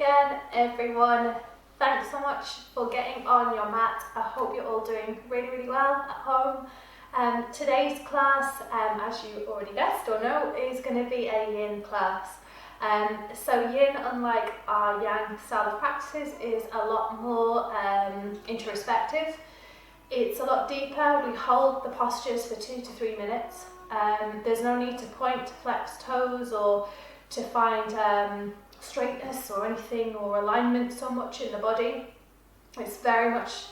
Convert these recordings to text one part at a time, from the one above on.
again, everyone. Thanks so much for getting on your mat. I hope you're all doing really well at home. Today's class, as you already guessed or know, is going to be a yin class. So yin, unlike our yang style of practices, is a lot more introspective. It's a lot deeper. We hold the postures for 2 to 3 minutes. There's no need to point, to flex toes, or to find straightness or anything or alignment so much in the body. It's very much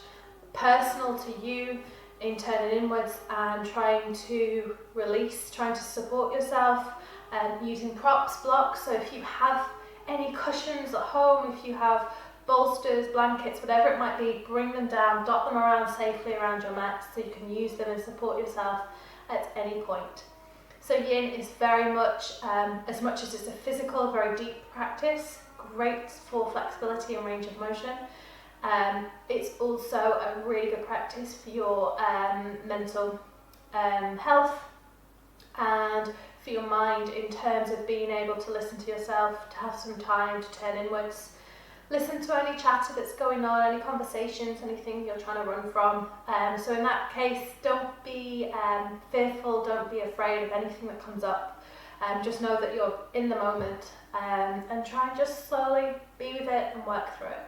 personal to you in turning inwards and trying to release, trying to support yourself, using props, blocks. So if you have any cushions at home, if you have bolsters, blankets, whatever it might be, bring them down, dot them around safely around your mat so you can use them and support yourself at any point. So yin is very much as it's a physical, very deep practice, great for flexibility and range of motion. It's also a really good practice for your mental health and for your mind in terms of being able to listen to yourself, to have some time to turn inwards. Listen to any chatter that's going on, any conversations, anything you're trying to run from. So in that case, don't be fearful, don't be afraid of anything that comes up. Just know that you're in the moment and try and just slowly be with it and work through it.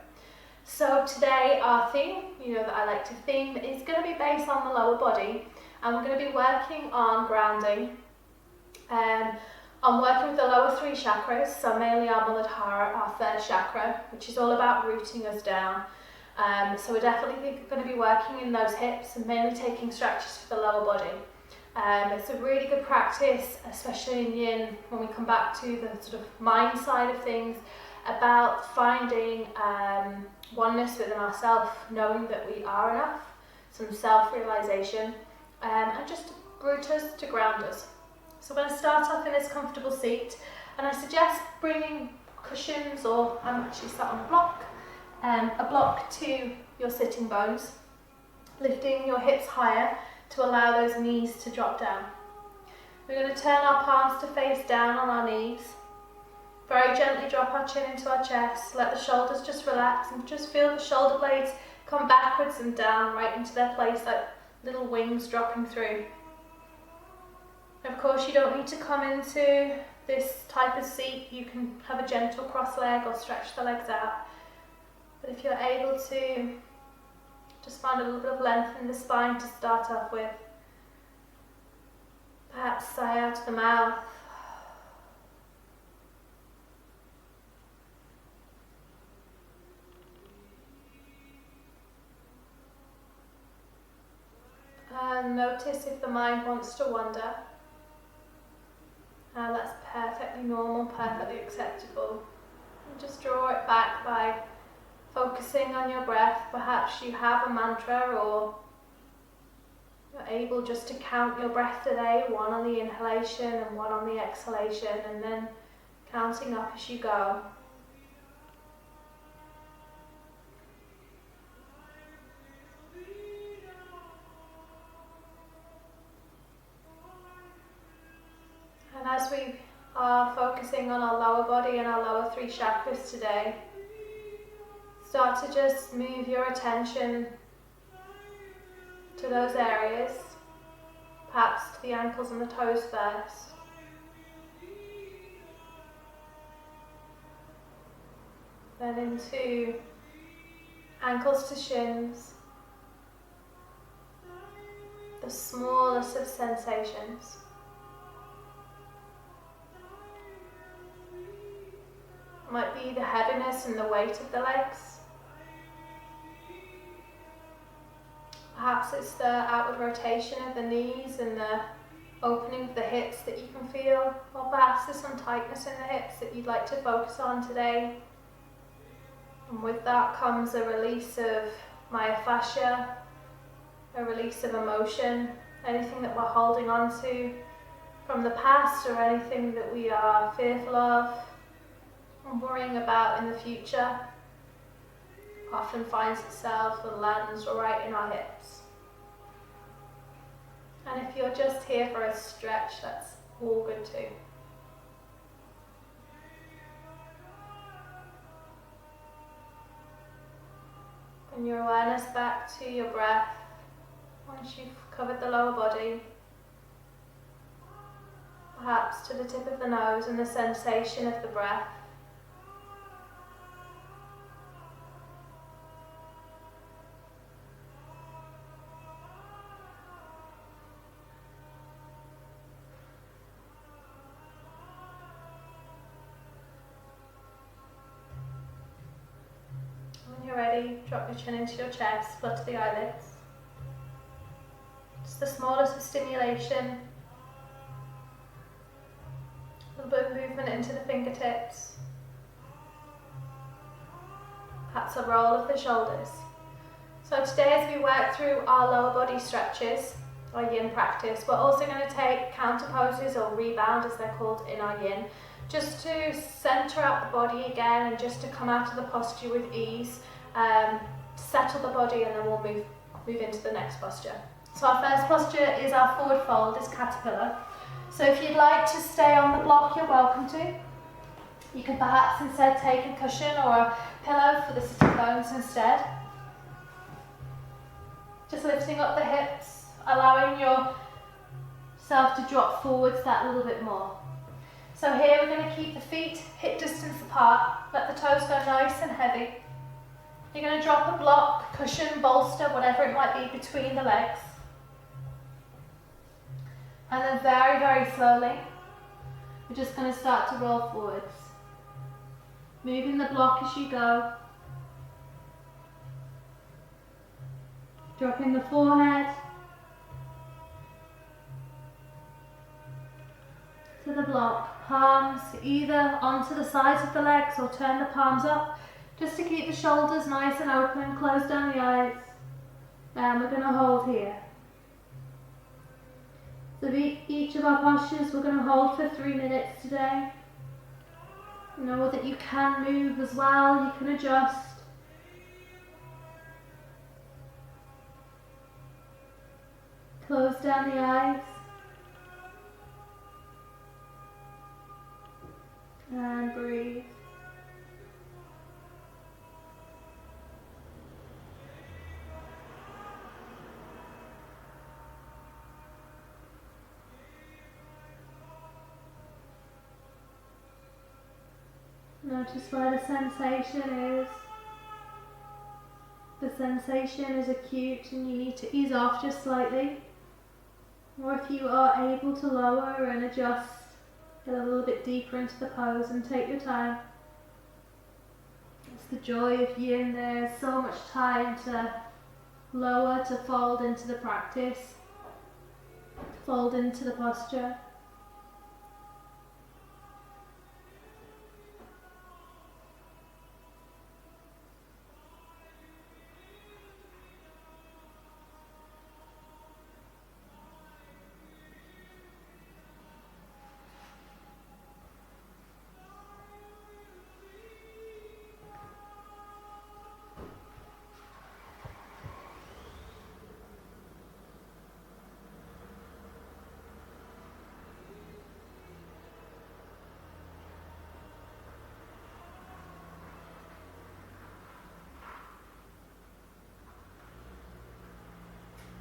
So today our theme, that I like to theme, is going to be based on the lower body, and we're going to be working on grounding. I'm working with the lower 3 chakras, so mainly our Muladhara, our first chakra, which is all about rooting us down. So we're definitely going to be working in those hips and mainly taking stretches for the lower body. It's a really good practice, especially in yin, when we come back to the sort of mind side of things, about finding oneness within ourselves, knowing that we are enough, some self-realization, and just to root us, to ground us. So we're going to start off in this comfortable seat, and I suggest bringing cushions, or I'm actually sat on a block to your sitting bones, lifting your hips higher to allow those knees to drop down. We're going to turn our palms to face down on our knees. Very gently drop our chin into our chest, let the shoulders just relax and just feel the shoulder blades come backwards and down right into their place, like little wings dropping through. Of course, you don't need to come into this type of seat. You can have a gentle cross leg or stretch the legs out. But if you're able to, just find a little bit of length in the spine to start off with. Perhaps sigh out of the mouth. And notice if the mind wants to wander. That's perfectly normal, perfectly acceptable. And just draw it back by focusing on your breath. Perhaps you have a mantra, or you're able just to count your breath today, 1 on the inhalation and 1 on the exhalation, and then counting up as you go. And as we are focusing on our lower body and our lower 3 chakras today, start to just move your attention to those areas, perhaps to the ankles and the toes first. Then into ankles to shins, the smallest of sensations. Might be the heaviness and the weight of the legs. Perhaps it's the outward rotation of the knees and the opening of the hips that you can feel, or perhaps there's some tightness in the hips that you'd like to focus on today. And with that comes a release of myofascia, a release of emotion, anything that we're holding on to from the past or anything that we are fearful of and worrying about in the future often finds itself and lands right in our hips. And if you're just here for a stretch, that's all good too. And your awareness back to your breath once you've covered the lower body. Perhaps to the tip of the nose and the sensation of the breath. When you're ready, drop your chin into your chest, flutter the eyelids. Just the smallest of stimulation. A little bit of movement into the fingertips. Perhaps a roll of the shoulders. So today, as we work through our lower body stretches, our yin practice, we're also going to take counterposes, or rebound as they're called in our yin, just to center out the body again and just to come out of the posture with ease, settle the body, and then we'll move into the next posture. So our first posture is our forward fold, is caterpillar. So if you'd like to stay on the block, you're welcome to. You could perhaps instead take a cushion or a pillow for the sitting bones instead. Just lifting up the hips, allowing yourself to drop forwards that little bit more. So here we're going to keep the feet hip distance apart, let the toes go nice and heavy. You're going to drop a block, cushion, bolster, whatever it might be between the legs. And then very, very slowly, we're just going to start to roll forwards. Moving the block as you go. Dropping the forehead to the block. Palms either onto the sides of the legs or turn the palms up, just to keep the shoulders nice and open. Close down the eyes. And we're going to hold here. So each of our postures we're going to hold for 3 minutes today. Know that you can move as well, you can adjust. Close down the eyes. And breathe. Notice where the sensation is. The sensation is acute and you need to ease off just slightly. Or if you are able to lower and adjust, get a little bit deeper into the pose and take your time. It's the joy of yin. There's so much time to lower, to fold into the practice, fold into the posture.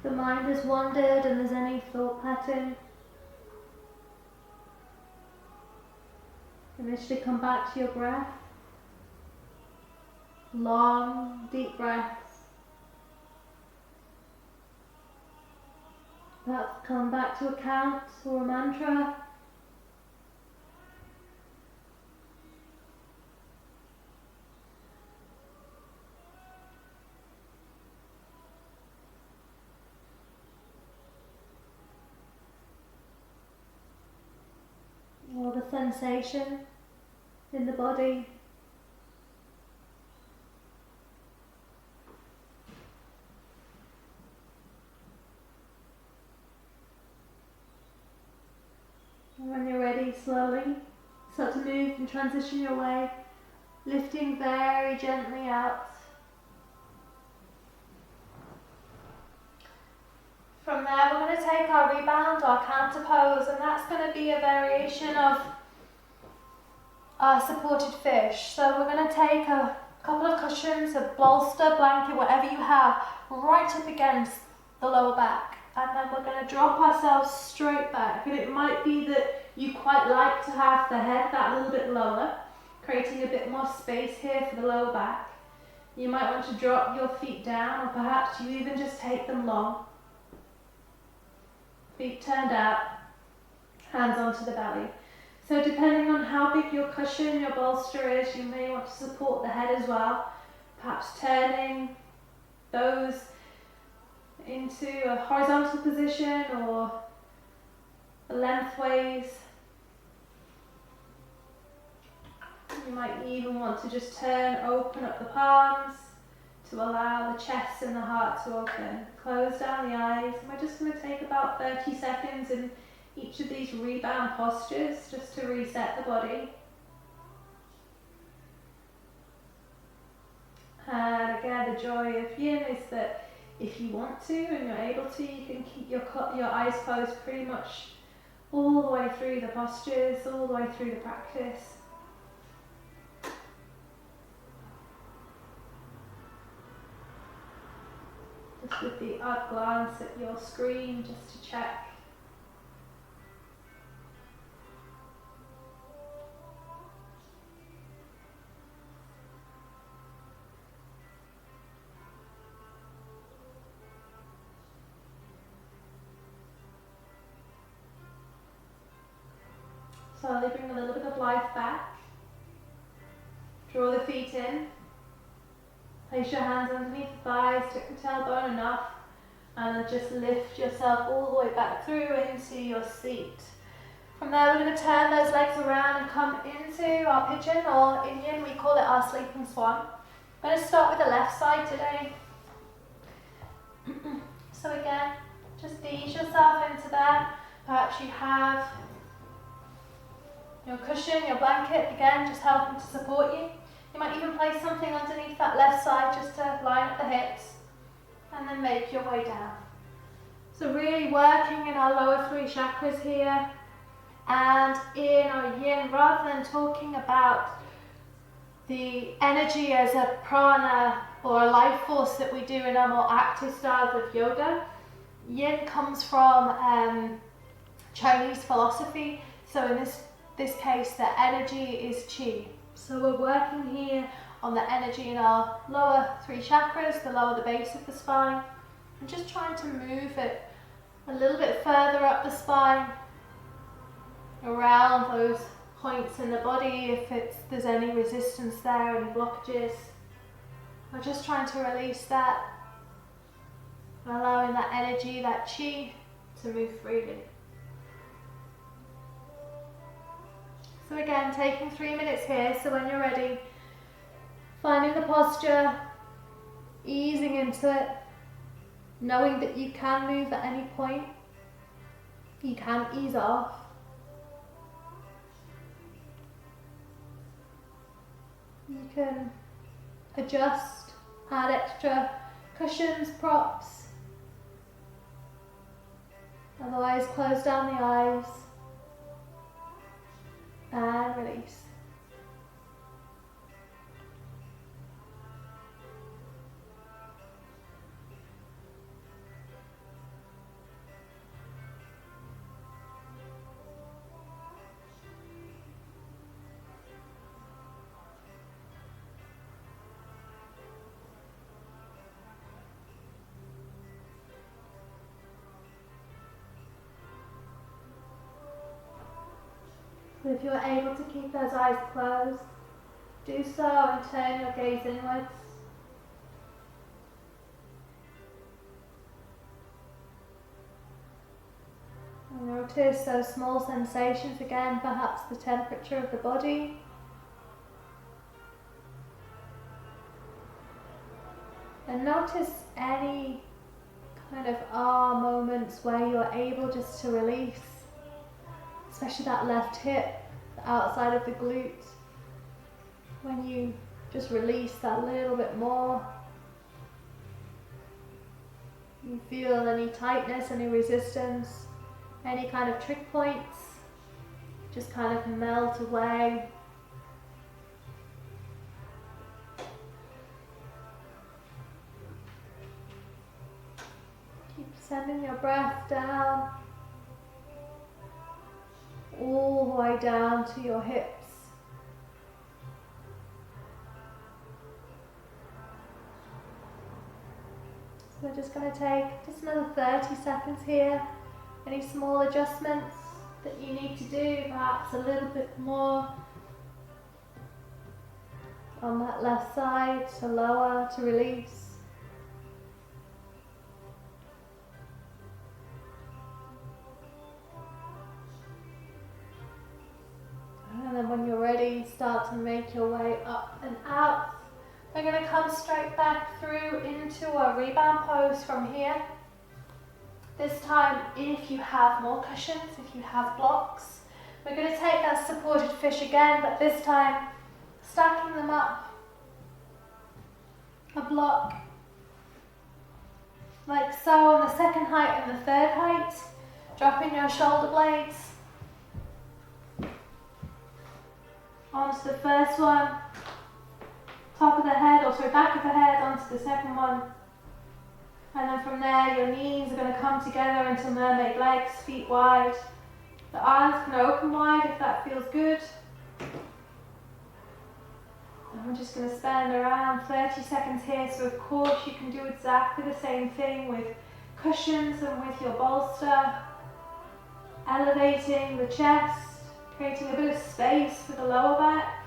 The mind has wandered and there's any thought pattern, initially come back to your breath. Long, deep breaths. Perhaps come back to a count or a mantra. Or the sensation in the body. And when you're ready, slowly start to move and transition your way, lifting very gently out. From there, we're going to take our rebound, our counterpose, and that's going to be a variation of our supported fish. So we're going to take a A couple of cushions, a bolster, blanket, whatever you have, right up against the lower back. And then we're going to drop ourselves straight back. And it might be that you quite like to have the head that little bit lower, creating a bit more space here for the lower back. You might want to drop your feet down, or perhaps you even just take them long. Feet turned out, hands onto the belly. So depending on how big your cushion, your bolster is, you may want to support the head as well. Perhaps turning those into a horizontal position or lengthways. You might even want to just open up the palms to allow the chest and the heart to open. Close down the eyes. And we're just going to take about 30 seconds in each of these rebound postures just to reset the body. And again, the joy of yin is that if you want to and you're able to, you can keep your eyes closed pretty much all the way through the postures, all the way through the practice. Just with the odd glance at your screen just to check. Slowly bring a little bit of life back. Draw the feet in. Place your hands underneath the thighs, tuck the tailbone enough, and then just lift yourself all the way back through into your seat. From there, we're going to turn those legs around and come into our pigeon, or in yin we call it our sleeping swan. I'm going to start with the left side today. So again, just ease yourself into that. Perhaps you have your cushion, your blanket, again, just helping to support you. You might even place something underneath that left side just to line up the hips, and then make your way down. So really working in our lower three chakras here, and in our yin, rather than talking about the energy as a prana or a life force that we do in our more active styles of yoga, yin comes from Chinese philosophy. So in this case, the energy is qi. So we're working here on the energy in our lower three chakras, the base of the spine, and just trying to move it a little bit further up the spine, around those points in the body if there's any resistance there, any blockages. We're just trying to release that, allowing that energy, that qi, to move freely. So again, taking 3 minutes here, so when you're ready, finding the posture, easing into it, knowing that you can move at any point, you can ease off. You can adjust, add extra cushions, props, otherwise close down the eyes. And release. So if you're able to keep those eyes closed, do so and turn your gaze inwards. And notice those small sensations again, perhaps the temperature of the body. And notice any kind of moments where you're able just to release. Especially that left hip, the outside of the glute. When you just release that little bit more. You feel any tightness, any resistance, any kind of trick points, just kind of melt away. Sending your breath down, all the way down to your hips. So we're just going to take just another 30 seconds here. Any small adjustments that you need to do, perhaps a little bit more on that left side to lower, to release. And then when you're ready, start to make your way up and out. We're going to come straight back through into a rebound pose from here. This time, if you have more cushions, if you have blocks, we're going to take that supported fish again, but this time stacking them up. A block like so on the second height and the third height. Dropping your shoulder blades onto the first one, top of the head, or sorry, back of the head onto the second one. And then from there, your knees are going to come together into mermaid legs, feet wide. The arms can open wide if that feels good. And we're just going to spend around 30 seconds here. So of course you can do exactly the same thing with cushions and with your bolster. Elevating the chest, creating a bit of space for the lower back.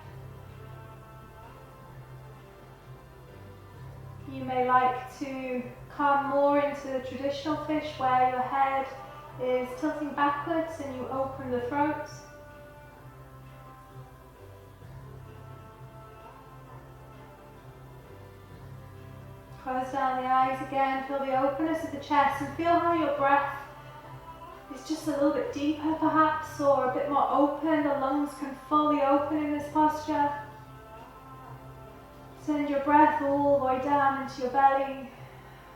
You may like to come more into the traditional fish where your head is tilting backwards and you open the throat. Close down the eyes again, feel the openness of the chest and feel how your breath is just a little bit deeper perhaps, or a bit more open. The lungs can fully open in this posture. Send your breath all the way down into your belly.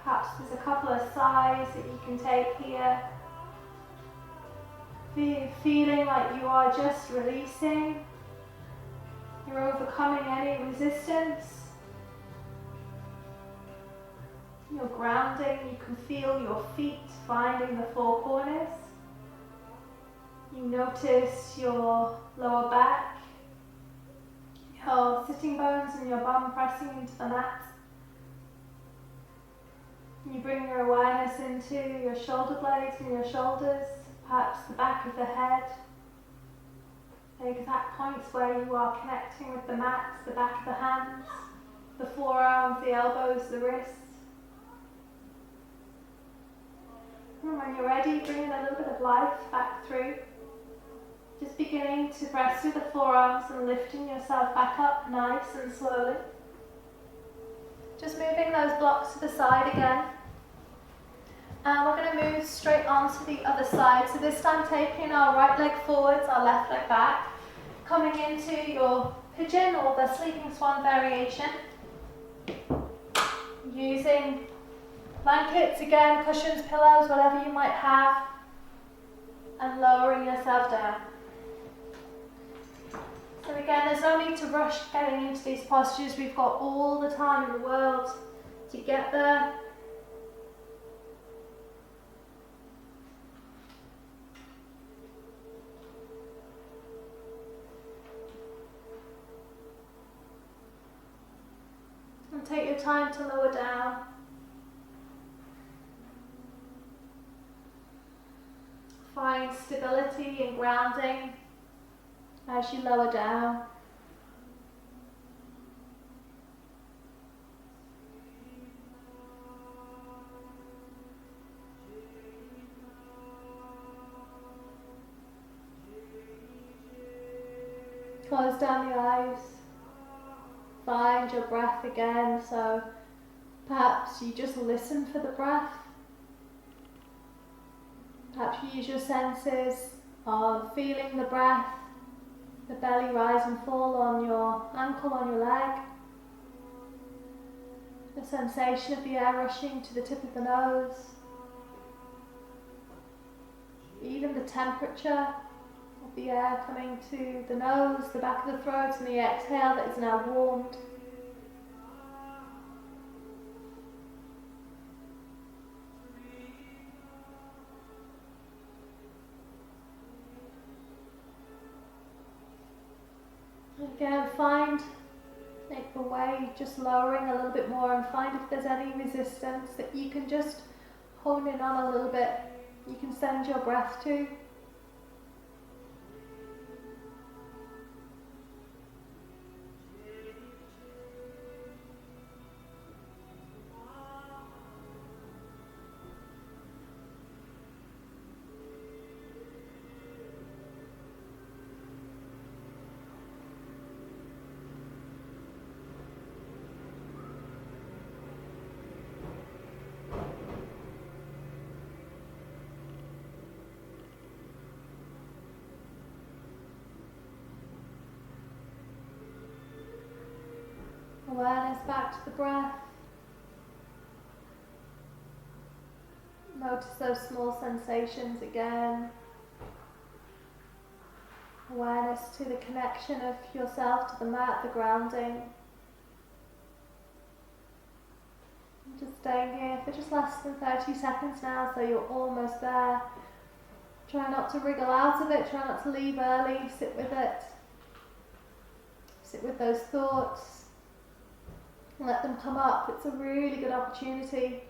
Perhaps there's a couple of sighs that you can take here. Feeling like you are just releasing. You're overcoming any resistance. You're grounding. You can feel your feet finding the four corners. You notice your lower back, your sitting bones and your bum pressing into the mat. You bring your awareness into your shoulder blades and your shoulders, perhaps the back of the head, the exact points where you are connecting with the mat, the back of the hands, the forearms, the elbows, the wrists. And when you're ready, bring in a little bit of life back through. Just beginning to press through the forearms and lifting yourself back up nice and slowly. Just moving those blocks to the side again. And we're going to move straight on to the other side. So this time taking our right leg forwards, our left leg back. Coming into your pigeon or the sleeping swan variation. Using blankets again, cushions, pillows, whatever you might have. And lowering yourself down. So again, there's no need to rush getting into these postures. We've got all the time in the world to get there. And take your time to lower down. Find stability and grounding as you lower down. Close down the eyes. Find your breath again, so perhaps you just listen for the breath. Perhaps you use your senses of feeling the breath, the belly rise and fall on your ankle, on your leg. The sensation of the air rushing to the tip of the nose. Even the temperature of the air coming to the nose, the back of the throat, and the exhale that is now warmed. again, make the way, just lowering a little bit more, and find if there's any resistance that you can just hone in on a little bit. You can send your breath to. Awareness back to the breath. Notice those small sensations again. Awareness to the connection of yourself to the mat, the grounding. And just staying here for just less than 30 seconds now, so you're almost there. Try not to wriggle out of it, try not to leave early, sit with it. Sit with those thoughts. Let them come up. It's a really good opportunity.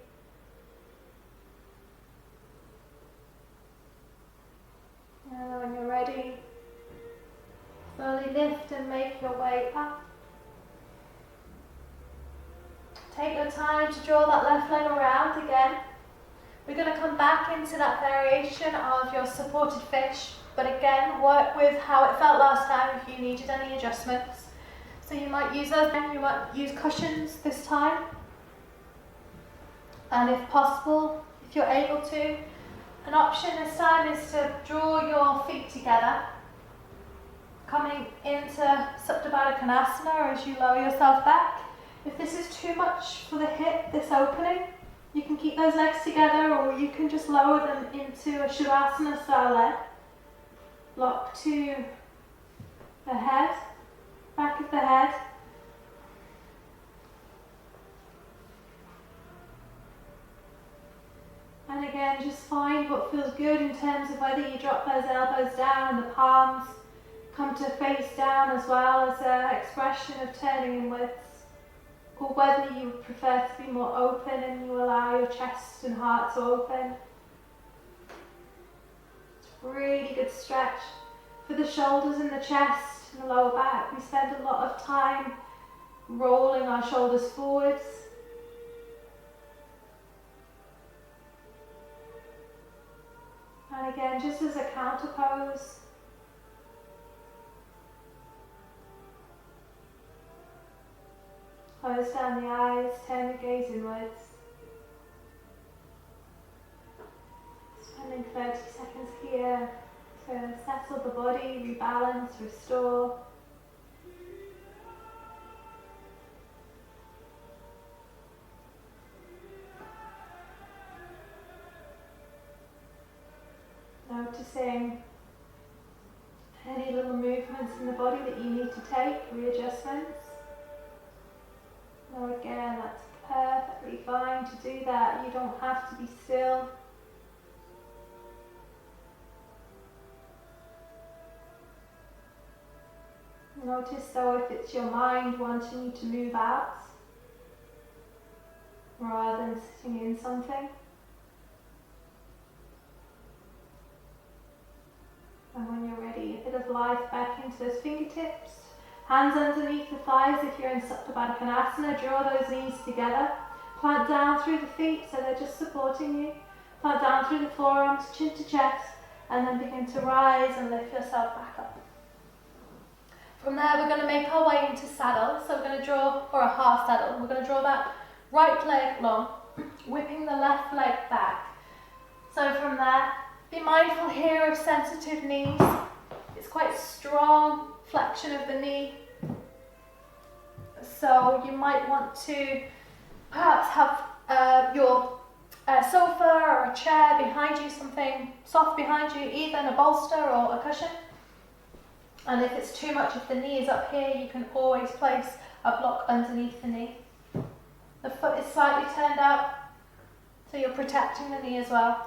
And when you're ready, slowly lift and make your way up. Take your time to draw that left leg around again. We're going to come back into that variation of your supported fish, but again, work with how it felt last time if you needed any adjustments. So you might use those, you might use cushions this time. And if possible, if you're able to, an option this time is to draw your feet together, coming into Supta Baddha Konasana as you lower yourself back. If this is too much for the hip, this opening, you can keep those legs together, or you can just lower them into a Shavasana style leg. Lock to the head. Back of the head. And again, just find what feels good in terms of whether you drop those elbows down and the palms come to face down as well as an expression of turning inwards, or whether you prefer to be more open and you allow your chest and heart to open. It's a really good stretch for the shoulders and the chest. And the lower back. We spend a lot of time rolling our shoulders forwards. And again, just as a counterpose. Close down the eyes, turn the gaze inwards. Spending 30 seconds here to settle the body, rebalance, restore. Noticing any little movements in the body that you need to take, readjustments. Now again, that's perfectly fine to do that. You don't have to be still. Notice though if it's your mind wanting you to move out rather than sitting in something. And when you're ready, a bit of life back into those fingertips. Hands underneath the thighs if you're in Supta Baddha Konasana. Draw those knees together. Plant down through the feet so they're just supporting you. Plant down through the forearms, chin to chest, and then begin to rise and lift yourself back up. From there, we're going to make our way into saddle. So we're going to draw, or a half saddle. We're going to draw that right leg long, whipping the left leg back. So from there, be mindful here of sensitive knees. It's quite strong flexion of the knee. So you might want to perhaps have your sofa or a chair behind you, something soft behind you, either in a bolster or a cushion. And if it's too much, if the knee is up here, you can always place a block underneath the knee. The foot is slightly turned out, so you're protecting the knee as well.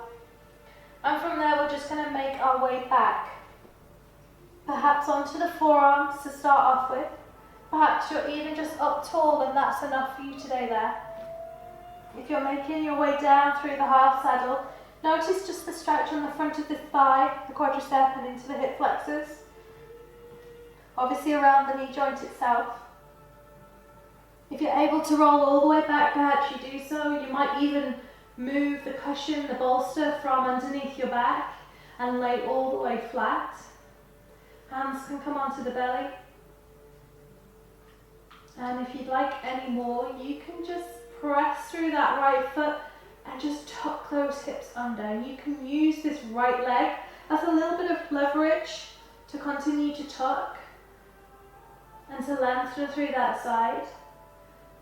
And from there, we're just going to make our way back, perhaps onto the forearms to start off with. Perhaps you're even just up tall and that's enough for you today there. If you're making your way down through the half saddle, notice just the stretch on the front of the thigh, the quadricep, and into the hip flexors. Obviously around the knee joint itself. If you're able to roll all the way back, perhaps you do so. You might even move the cushion, the bolster from underneath your back and lay all the way flat. Hands can come onto the belly. And if you'd like any more, you can just press through that right foot and just tuck those hips under. And you can use this right leg as a little bit of leverage to continue to tuck and to lengthen through that side.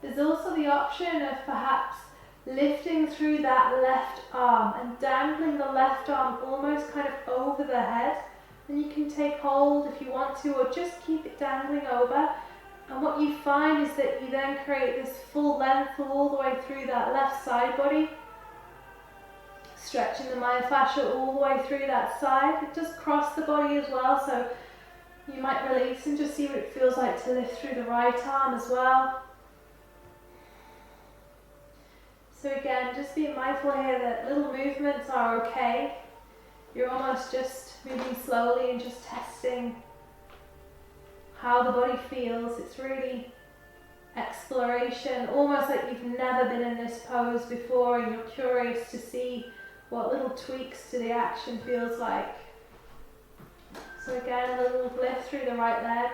There's also the option of perhaps lifting through that left arm and dangling the left arm almost kind of over the head. And you can take hold if you want to, or just keep it dangling over. And what you find is that you then create this full length all the way through that left side body, stretching the myofascia all the way through that side. It does cross the body as well, so you might release and just see what it feels like to lift through the right arm as well. So again, just be mindful here that little movements are okay. You're almost just moving slowly and just testing how the body feels. It's really exploration, almost like you've never been in this pose before and you're curious to see what little tweaks to the action feels like. So again, a little lift through the right leg,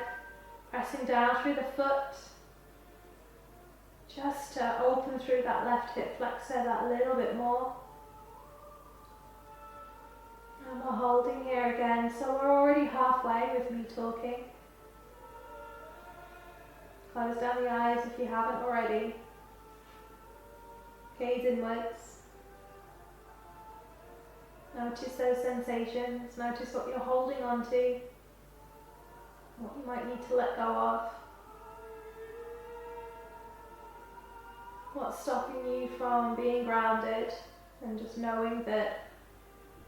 pressing down through the foot, just to open through that left hip flexor that little bit more. And we're holding here again, so we're already halfway with me talking. Close down the eyes if you haven't already. Gaze inwards. Notice those sensations, notice what you're holding on to, what you might need to let go of. What's stopping you from being grounded and just knowing that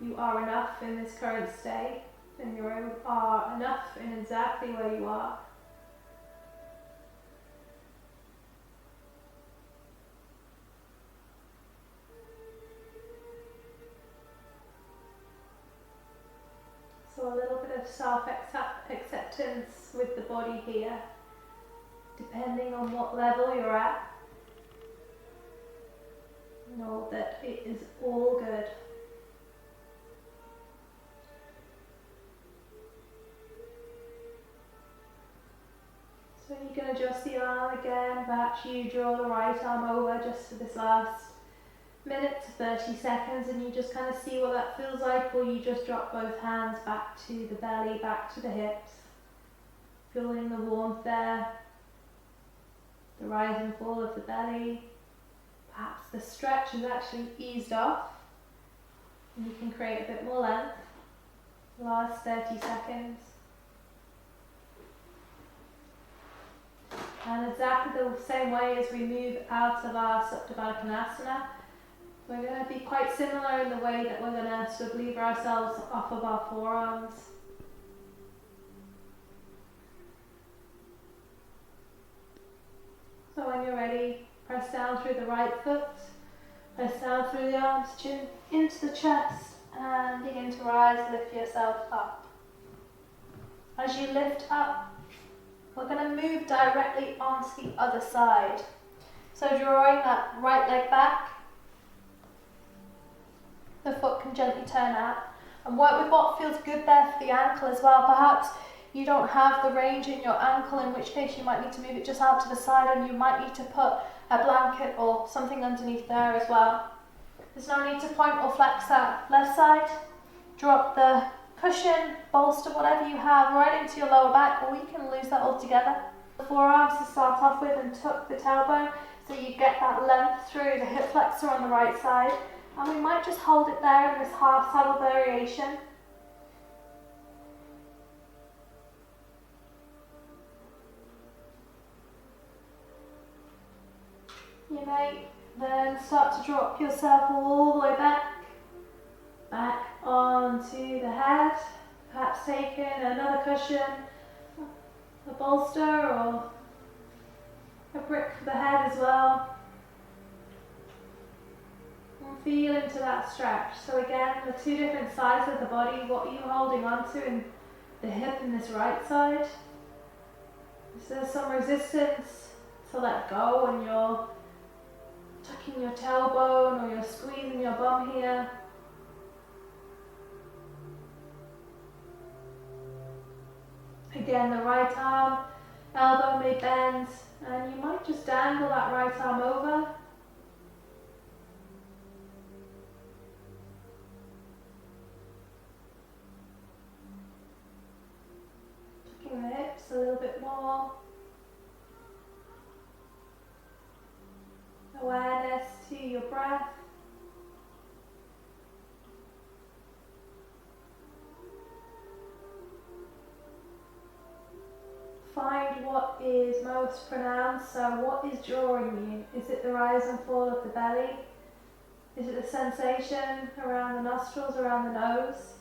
you are enough in this current state and you are enough in exactly where you are. So a little bit of self-acceptance with the body here, depending on what level you're at. Know that it is all good. So you can adjust the arm again. Perhaps you draw the right arm over just for this last minute to 30 seconds and you just kind of see what that feels like, or you just drop both hands back to the belly, back to the hips, feeling the warmth there, the rise and fall of the belly. Perhaps the stretch is actually eased off and you can create a bit more length. Last 30 seconds. And exactly the same way as we move out of our Supta Baddha Konasana, we're going to be quite similar in the way that we're going to sort of lever ourselves off of our forearms. So when you're ready, press down through the right foot, press down through the arms, chin into the chest, and begin to rise, lift yourself up. As you lift up, we're going to move directly onto the other side. So drawing that right leg back, the foot can gently turn out, and work with what feels good there for the ankle as well. Perhaps you don't have the range in your ankle, in which case you might need to move it just out to the side, and you might need to put a blanket or something underneath there as well. There's no need to point or flex that left side. Drop the cushion, bolster, whatever you have, right into your lower back, or you can lose that altogether. The forearms to start off with and tuck the tailbone so you get that length through the hip flexor on the right side. And we might just hold it there in this half saddle variation. You may then start to drop yourself all the way back onto the head, perhaps taking another cushion, a bolster, or feel into that stretch. So again, the two different sides of the body, what are you holding on to in the hip in this right side? Is there some resistance to let go when you're tucking your tailbone or you're squeezing your bum here? Again, the right arm, elbow may bend, and you might just dangle that right arm over. Tucking the hips a little bit more. Awareness to your breath. Find what is most pronounced, so what is drawing you? Is it the rise and fall of the belly? Is it the sensation around the nostrils, around the nose?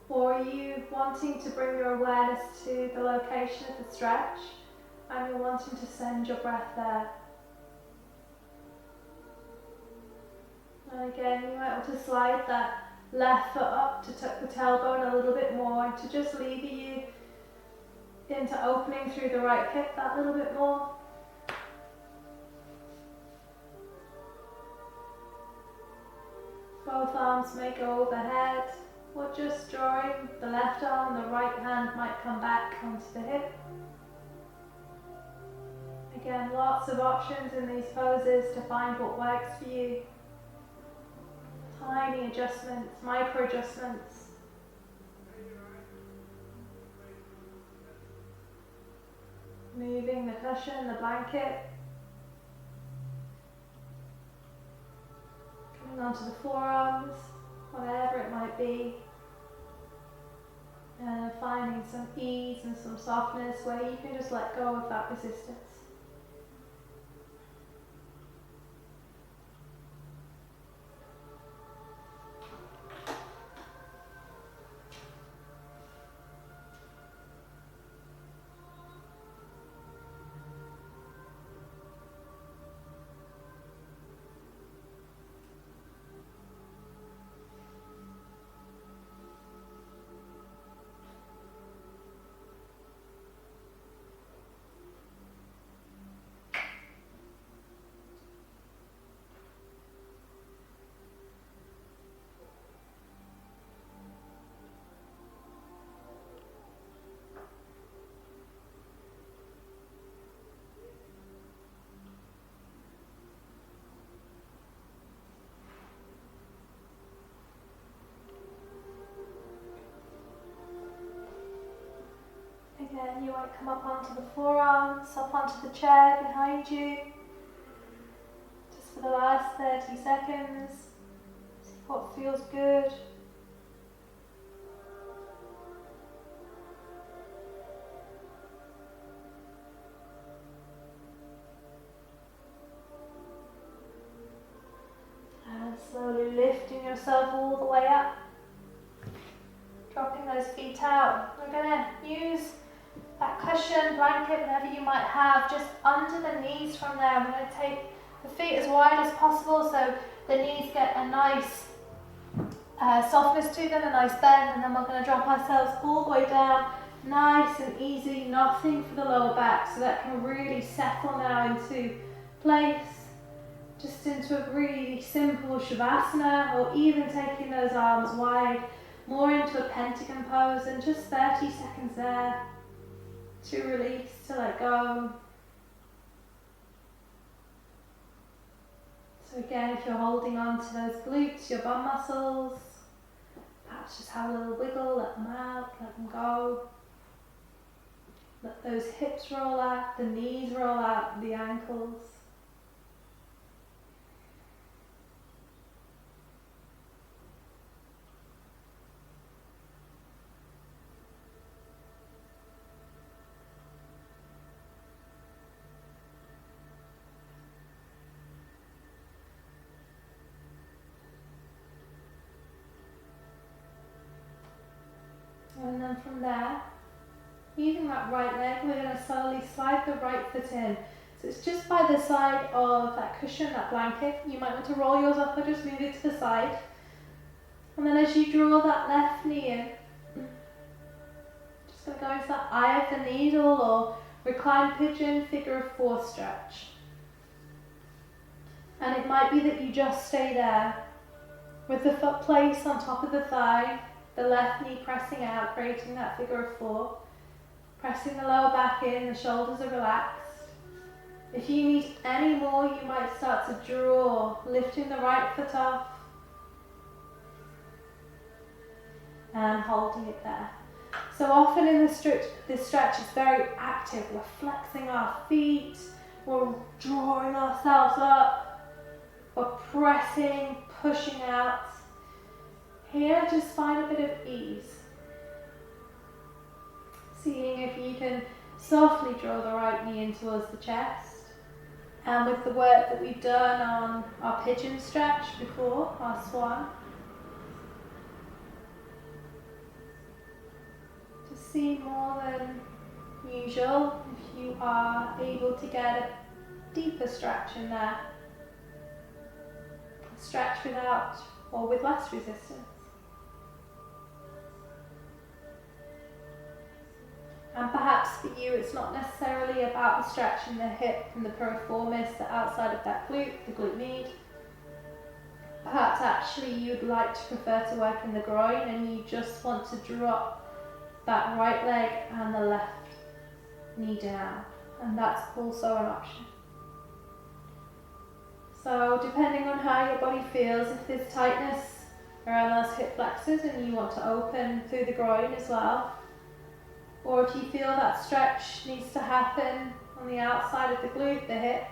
Or are you wanting to bring your awareness to the location of the stretch and you're wanting to send your breath there? And again, you might want to slide that left foot up to tuck the tailbone a little bit more and to just lever you into opening through the right hip that little bit more. Both arms may go overhead, or just drawing the left arm, the right hand might come back onto the hip. Again, lots of options in these poses to find what works for you. Tiny adjustments, micro adjustments. Moving the cushion, the blanket. Coming onto the forearms, whatever it might be. And finding some ease and some softness where you can just let go of that resistance. Again, you might come up onto the forearms, up onto the chair behind you. Just for the last 30 seconds. See what feels good. And slowly lifting yourself all the way up. Dropping those feet out. We're going to use that cushion, blanket, whatever you might have, just under the knees from there. We're going to take the feet as wide as possible so the knees get a nice softness to them, a nice bend, and then we're going to drop ourselves all the way down, nice and easy, nothing for the lower back, so that can really settle now into place, just into a really simple Shavasana, or even taking those arms wide, more into a pentagon pose, and just 30 seconds there. To release, to let go. So again, if you're holding on to those glutes, your bum muscles, perhaps just have a little wiggle, let them out, let them go. Let those hips roll out, the knees roll out, the ankles. And then from there, using that right leg, we're going to slowly slide the right foot in. So it's just by the side of that cushion, that blanket. You might want to roll yours up or just move it to the side. And then as you draw that left knee in, just going to go into that eye of the needle or reclined pigeon, figure of 4 stretch. And it might be that you just stay there with the foot placed on top of the thigh, the left knee pressing out, creating that figure of 4. Pressing the lower back in, the shoulders are relaxed. If you need any more, you might start to draw, lifting the right foot off and holding it there. So often in this stretch it's very active. We're flexing our feet, we're drawing ourselves up, we're pressing, pushing out. Here, just find a bit of ease. Seeing if you can softly draw the right knee in towards the chest. And with the work that we've done on our pigeon stretch before, our swan, to see more than usual if you are able to get a deeper stretch in there. A stretch without or with less resistance. And perhaps for you it's not necessarily about the stretch in the hip and the piriformis, the outside of that glute, the glute med. Perhaps actually you'd like to prefer to work in the groin and you just want to drop that right leg and the left knee down. And that's also an option. So depending on how your body feels, if there's tightness around those hip flexors and you want to open through the groin as well, or if you feel that stretch needs to happen on the outside of the glute, the hip,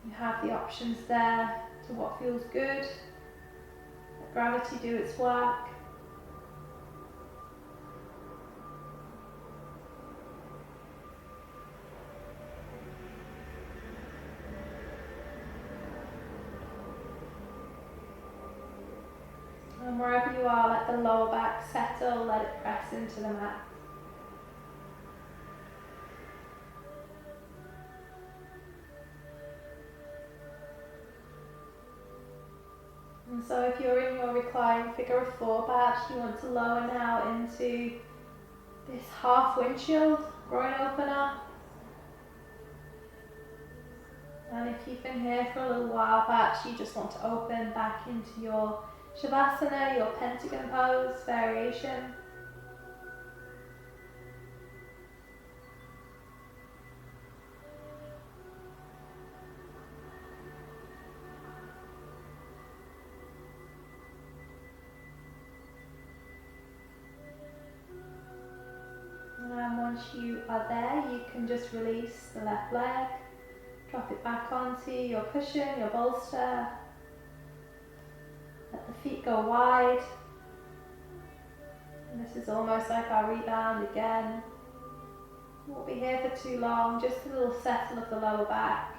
you have the options there to what feels good. Let gravity do its work. And wherever you are, let the lower back settle, let it press into the mat. And so if you're in your reclined figure of 4, perhaps you want to lower now into this half windshield, groin opener. And if you've been here for a little while, perhaps you just want to open back into your Shavasana, your pentagon pose variation. And once you are there, you can just release the left leg, drop it back onto your cushion, your bolster. Let the feet go wide. And this is almost like our rebound again. We won't be here for too long, just a little settle of the lower back.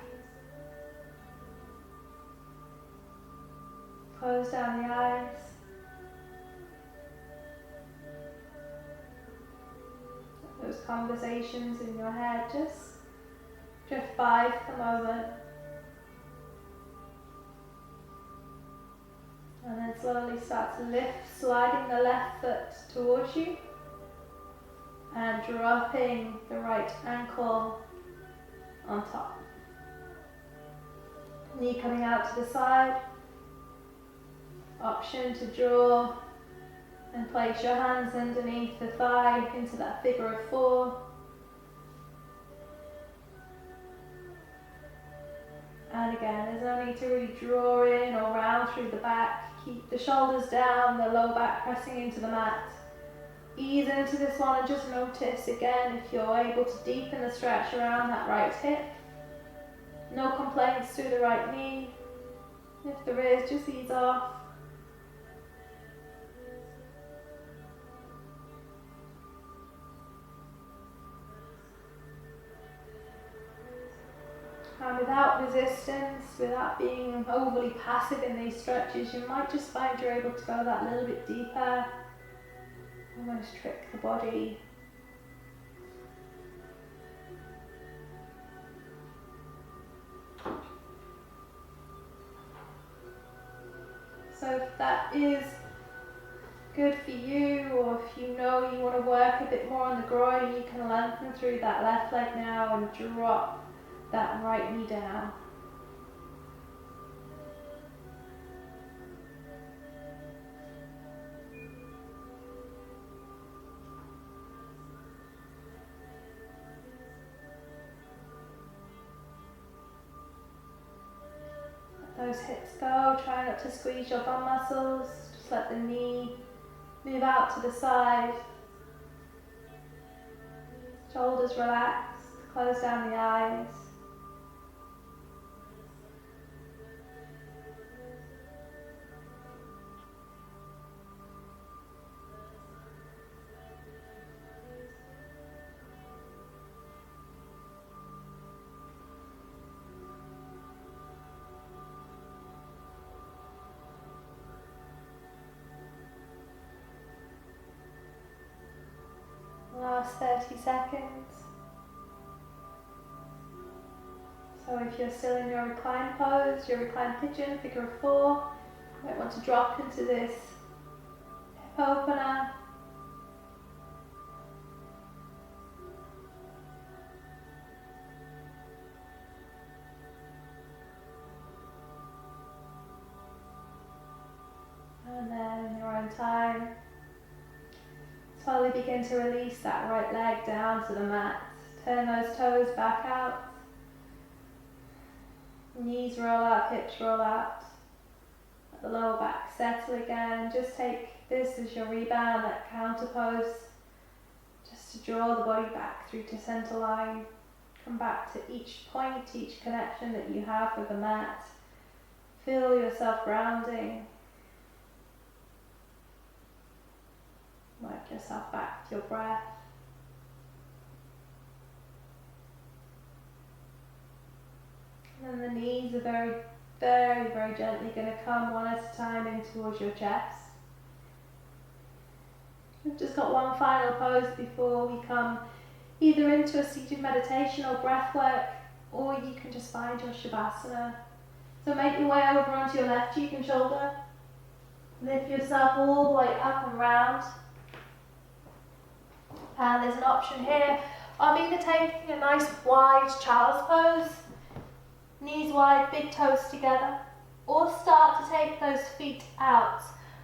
Close down the eyes. Let those conversations in your head just drift by for the moment. And then slowly start to lift, sliding the left foot towards you and dropping the right ankle on top. Knee coming out to the side. Option to draw and place your hands underneath the thigh into that figure of 4. And again, there's no need to really draw in or round through the back. Keep the shoulders down, the lower back pressing into the mat. Ease into this one and just notice again if you're able to deepen the stretch around that right hip. No complaints through the right knee. If there is, just ease off. And without resistance, without being overly passive in these stretches, you might just find you're able to go that little bit deeper, almost trick the body. So if that is good for you, or if you know you want to work a bit more on the groin, you can lengthen through that left leg now and drop that right knee down. Let those hips go, try not to squeeze your bum muscles, just let the knee move out to the side. Shoulders relaxed, close down the eyes. Last 30 seconds. So if you're still in your reclined pose, your reclined pigeon, figure of 4, you might want to drop into this hip opener. And then in your own time, slowly begin to release that right leg down to the mat. Turn those toes back out. Knees roll out, hips roll out. Let the lower back settle again. Just take this as your rebound, that counterpose. Just to draw the body back through to center line. Come back to each point, each connection that you have with the mat. Feel yourself grounding. Work yourself back to your breath. And the knees are very, very, very gently going to come one at a time in towards your chest. We've just got one final pose before we come either into a seated meditation or breath work, or you can just find your Shavasana. So make your way over onto your left cheek and shoulder. Lift yourself all the way up and round. And there's an option here of either taking a nice wide child's pose, knees wide, big toes together, or start to take those feet out.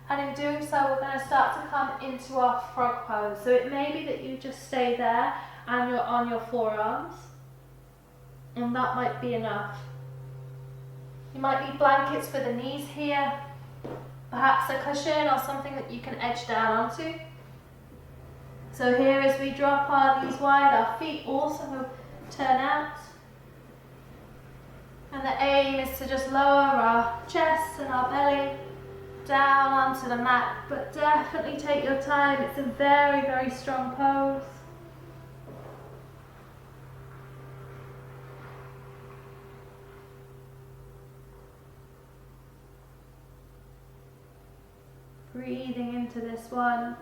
And in doing so, we're going to start to come into our frog pose. So it may be that you just stay there and you're on your forearms, and that might be enough. You might need blankets for the knees here, perhaps a cushion or something that you can edge down onto. So here as we drop our knees wide, our feet also turn out. And the aim is to just lower our chest and our belly down onto the mat, but definitely take your time. It's a very, very strong pose. Breathing into this one.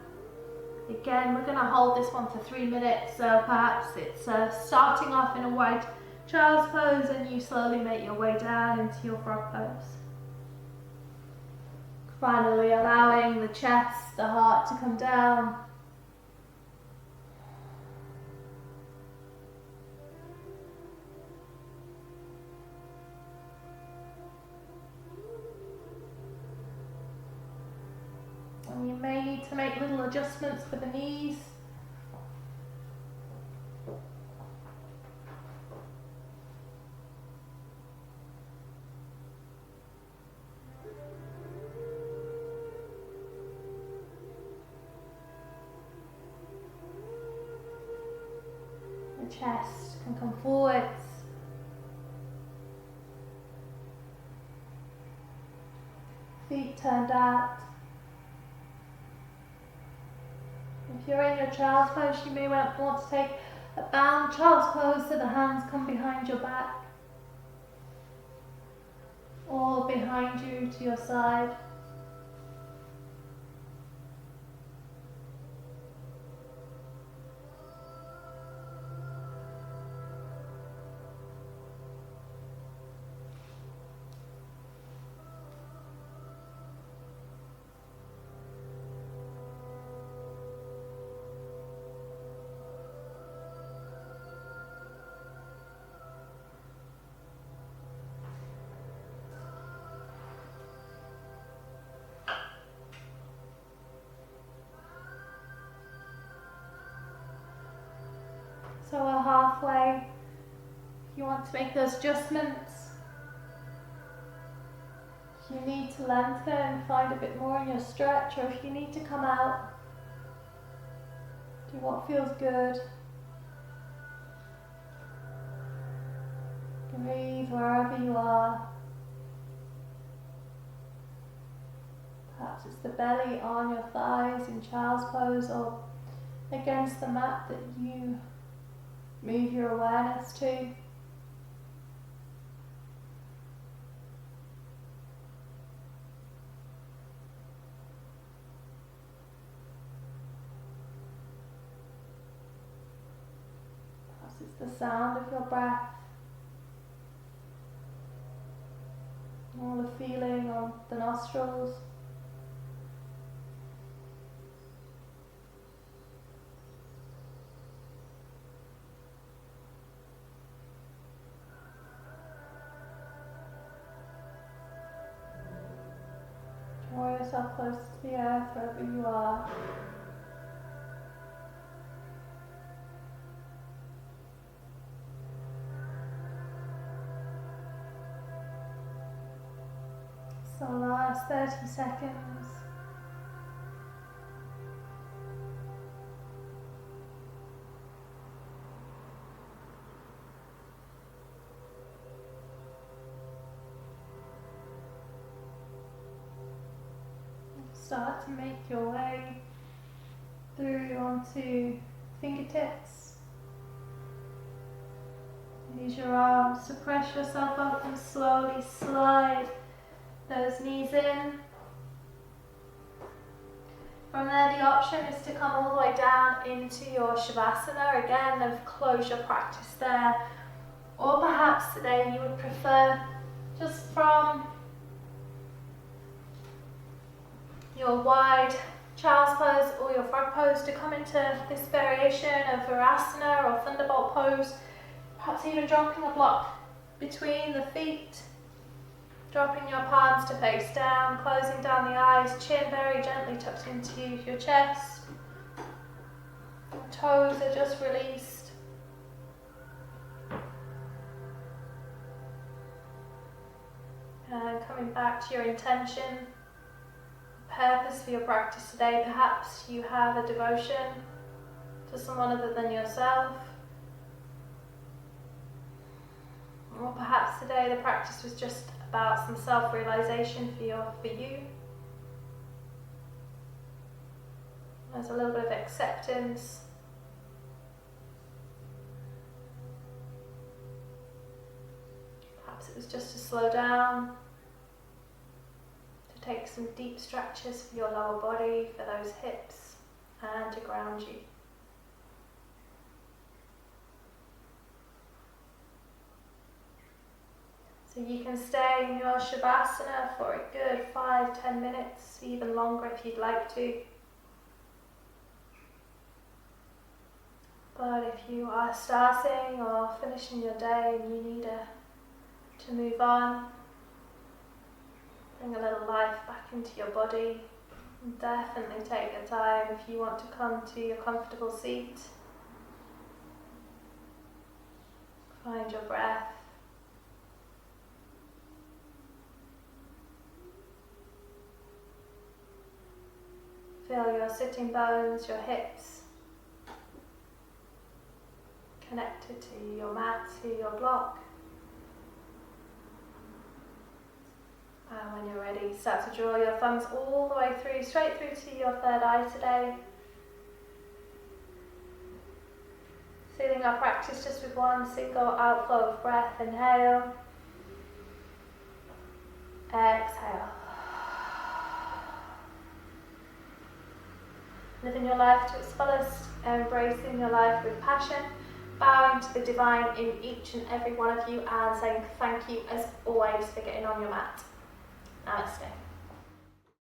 Again, we're going to hold this one for 3 minutes, so perhaps it's starting off in a wide child's pose and you slowly make your way down into your frog pose. Finally allowing the chest, the heart to come down. And you may need to make little adjustments for the knees. The chest can come forwards. Feet turned out. If you're in your child's pose, you may want to take a bound child's pose so the hands come behind your back or behind you to your side. So we're halfway. If you want to make those adjustments, if you need to lengthen, find a bit more in your stretch, or if you need to come out, do what feels good. Breathe wherever you are. Perhaps it's the belly on your thighs in child's pose, or against the mat that you move your awareness to. Perhaps it's the sound of your breath, all the feeling on the nostrils. Draw yourself close to the earth wherever you are. So last 30 seconds. Start to make your way through onto fingertips. Use your arms to press yourself up and slowly slide those knees in. From there, the option is to come all the way down into your Shavasana again and close your practice there. Or perhaps today you would prefer just from your wide child's pose or your frog pose to come into this variation of Virasana or Thunderbolt pose. Perhaps even dropping a block between the feet. Dropping your palms to face down, closing down the eyes, chin very gently tucked into your chest. Your toes are just released. And coming back to your intention, purpose for your practice today. Perhaps you have a devotion to someone other than yourself. Or perhaps today the practice was just about some self-realization for you. There's a little bit of acceptance. Perhaps it was just to slow down, to take some deep stretches for your lower body, for those hips, and to ground you. So you can stay in your Shavasana for a good 5-10 minutes, even longer if you'd like to. But if you are starting or finishing your day and you need to move on, bring a little life back into your body, definitely take your time if you want to come to your comfortable seat. Find your breath. Feel your sitting bones, your hips connected to your mat, to your block. And when you're ready, start to draw your thumbs all the way through, straight through to your third eye today. Sealing our practice just with one single outflow of breath. Inhale. Exhale. Living your life to its fullest, embracing your life with passion, bowing to the divine in each and every one of you and saying thank you as always for getting on your mat. Namaste.